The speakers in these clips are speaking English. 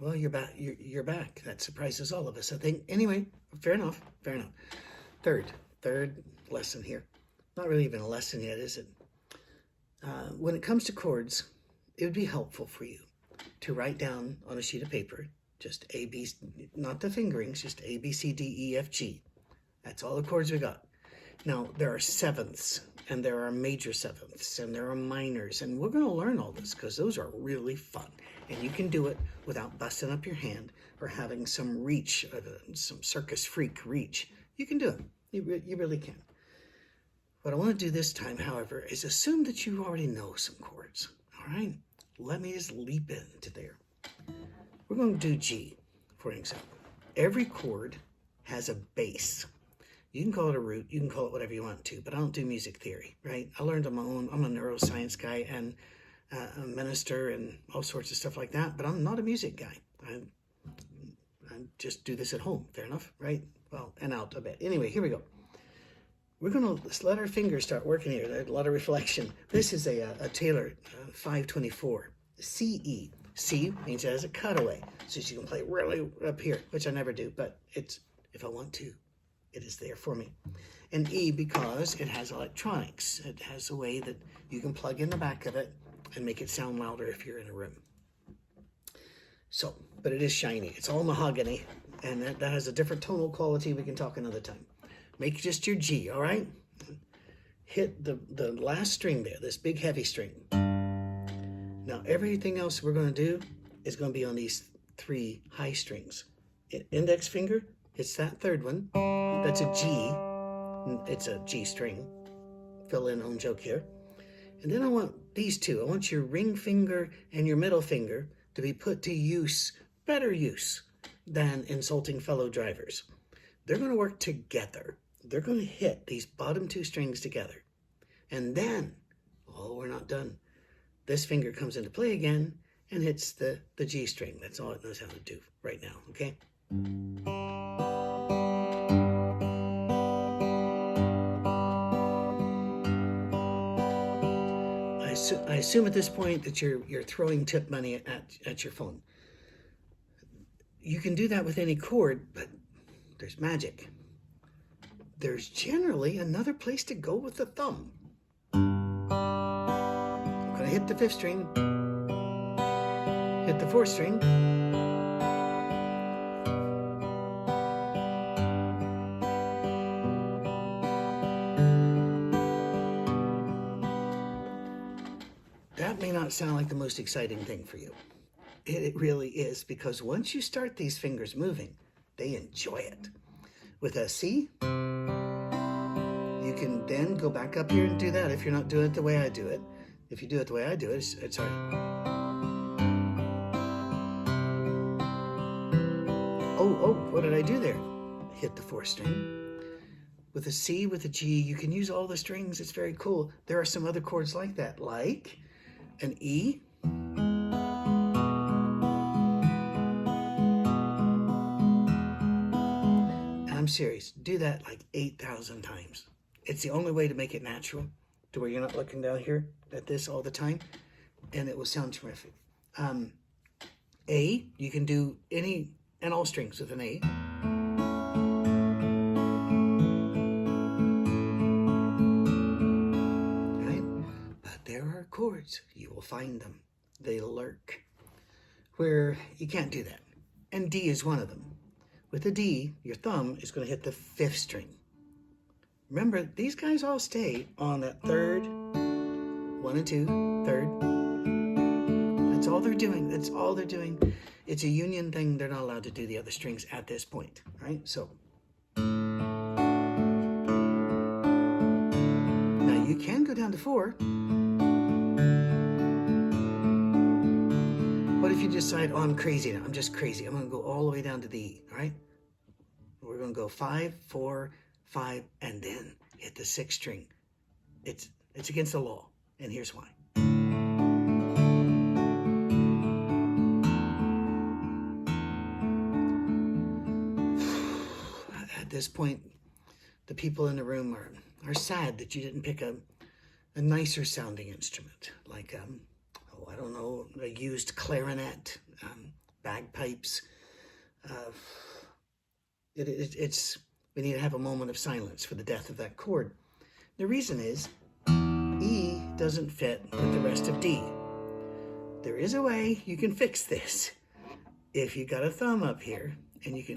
well, you're back. You're back. That surprises all of us, I think. Anyway, fair enough. Fair enough. Third lesson here. Not really even a lesson yet, is it? When it comes to chords, it would be helpful for you to write down on a sheet of paper just A, B, not the fingerings, just A, B, C, D, E, F, G. That's all the chords we got. Now, there are sevenths, and there are major sevenths, and there are minors, and we're going to learn all this because those are really fun. And you can do it without busting up your hand or having some reach, some circus freak reach. You can do it. You really can. What I want to do this time, however, is assume that you already know some chords. All right? Let me just leap into there. We're going to do G, for example. Every chord has a bass. You can call it a root, you can call it whatever you want to, but I don't do music theory, right? I learned on my own. I'm a neuroscience guy and a minister and all sorts of stuff like that, but I'm not a music guy. I just do this at home, fair enough, right? Well, and out a bit. Anyway, here we go. We're going to let our fingers start working here. There's a lot of reflection. This is a Taylor 524 CE. C means it has a cutaway, so you can play really up here, which I never do, but it's, if I want to, it is there for me. And E because it has electronics. It has a way that you can plug in the back of it and make it sound louder if you're in a room. So, but it is shiny. It's all mahogany, and that has a different tonal quality. We can talk another time. Make just your G, all right? Hit the last string there, this big heavy string. Now, everything else we're going to do is going to be on these three high strings. Index finger, it's that third one. That's a G. It's a G string. Fill in own joke here. And then I want these two. I want your ring finger and your middle finger to be put to use, better use than insulting fellow drivers. They're going to work together. They're going to hit these bottom two strings together. And then, oh, we're not done. This finger comes into play again and hits the G string. That's all it knows how to do right now, okay? I assume at this point that you're throwing tip money at your phone. You can do that with any chord, but there's magic. There's generally another place to go with the thumb. I'm going to hit the fifth string, hit the fourth string, that may not sound like the most exciting thing for you. It really is, because once you start these fingers moving, they enjoy it. With a C, you can then go back up here and do that if you're not doing it the way I do it. If you do it the way I do it, it's hard. Oh, what did I do there? Hit the fourth string. With a C, with a G, you can use all the strings. It's very cool. There are some other chords like that, like an E. I'm serious. Do that like 8,000 times. It's the only way to make it natural, to where you're not looking down here at this all the time, and it will sound terrific. A, you can do any and all strings with an A. Right? But there are chords. You will find them. They lurk where you can't do that. And D is one of them. With a D, your thumb is going to hit the fifth string. Remember, these guys all stay on that third, 1 and 2, third. That's all they're doing. That's all they're doing. It's a union thing. They're not allowed to do the other strings at this point, right? So, now you can go down to 4. What if you decide, oh, I'm crazy now. I'm just crazy. I'm going to go all the way down to the E, all right? We're going to go 5, 4, 5, and then hit the 6th string. It's against the law, and here's why. At this point, the people in the room are sad that you didn't pick a nicer sounding instrument, like I don't know, a used clarinet, bagpipes. It's we need to have a moment of silence for the death of that chord. The reason is E doesn't fit with the rest of D. There is a way you can fix this. If you got a thumb up here and you can...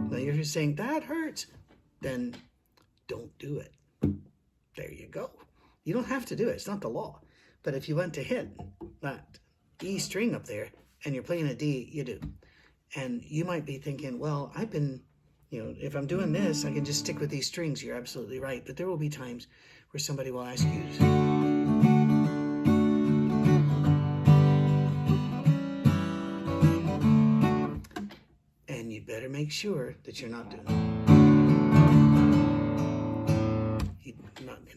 Now if you're saying that hurts, then don't do it. There you go. You don't have to do it. It's not the law. But if you want to hit that E string up there and you're playing a D, you do. And you might be thinking, well, I've been, if I'm doing this, I can just stick with these strings. You're absolutely right. But there will be times where somebody will ask you to... And you better make sure that you're not doing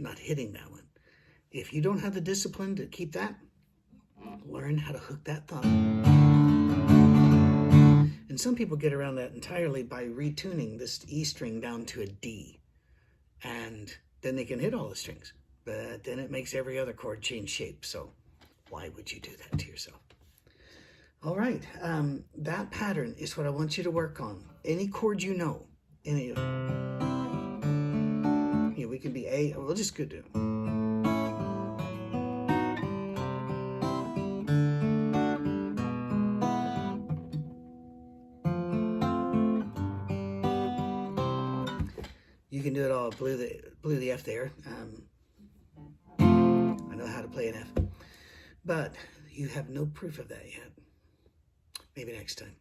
not hitting that one. If you don't have the discipline to keep that, learn how to hook that thumb. And some people get around that entirely by retuning this E string down to a D. And then they can hit all the strings. But then it makes every other chord change shape. So why would you do that to yourself? All right. That pattern is what I want you to work on. Any chord you know. We can be A. We'll just go do. You can do it all. Blew the F there. I know how to play an F. But you have no proof of that yet. Maybe next time.